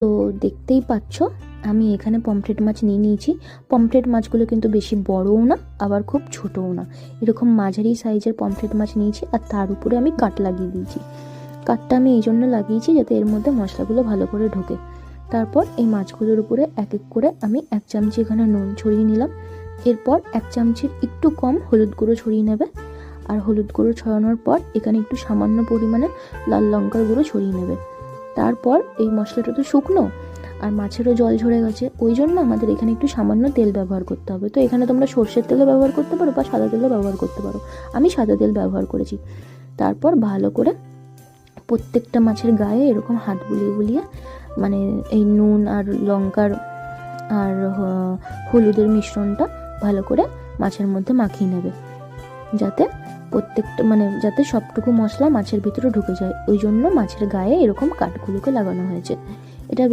তো দেখতেই পাচ্ছ আমি এখানে পমফ্রেট মাছ নিয়ে নিয়েছি। পমফ্রেট মাছগুলো কিন্তু বেশি বড়ও না আবার খুব ছোটও না, এরকম মাঝারি সাইজের পমফ্রেট মাছ নিয়েছি। আর তার উপরে আমি কাট লাগিয়ে দিয়েছি। কাটটা আমি এই জন্য লাগিয়েছি যাতে এর মধ্যে মশলাগুলো ভালো করে ঢোকে। তারপর এই মাছগুলোর উপরে এক এক করে আমি 1 চামচি এখানে নুন ছড়িয়ে নিলাম। এরপর 1 চামচির একটু কম হলুদ গুঁড়ো ছড়িয়ে নেবে। আর হলুদ গুঁড়ো ছড়ানোর পর এখানে একটু সামান্য পরিমাণে লাল লঙ্কার গুঁড়ো ছড়িয়ে নেবে। তারপর এই মশলাটা তো শুকনো আর মাছেরও জল ঝরে গেছে, ওই জন্য আমাদের এখানে একটু সামান্য তেল ব্যবহার করতে হবে। তো এখানে তোমরা সর্ষের তেলও ব্যবহার করতে পারো বা সাদা তেলও ব্যবহার করতে পারো, আমি সাদা তেল ব্যবহার করেছি। তারপর ভালো করে প্রত্যেকটা মাছের গায়ে এরকম হাত বুলিয়ে বুলিয়ে মানে এই নুন আর লঙ্কার আর হলুদের মিশ্রণটা ভালো করে মাছের মধ্যে মাখিয়ে নেবে, যাতে প্রত্যেকটা যাতে সবটুকু মশলা মাছের ভিতরে ঢুকে যায়। ওই জন্য মাছের গায়ে এরকম কাঠগুলোকে লাগানো হয়েছে।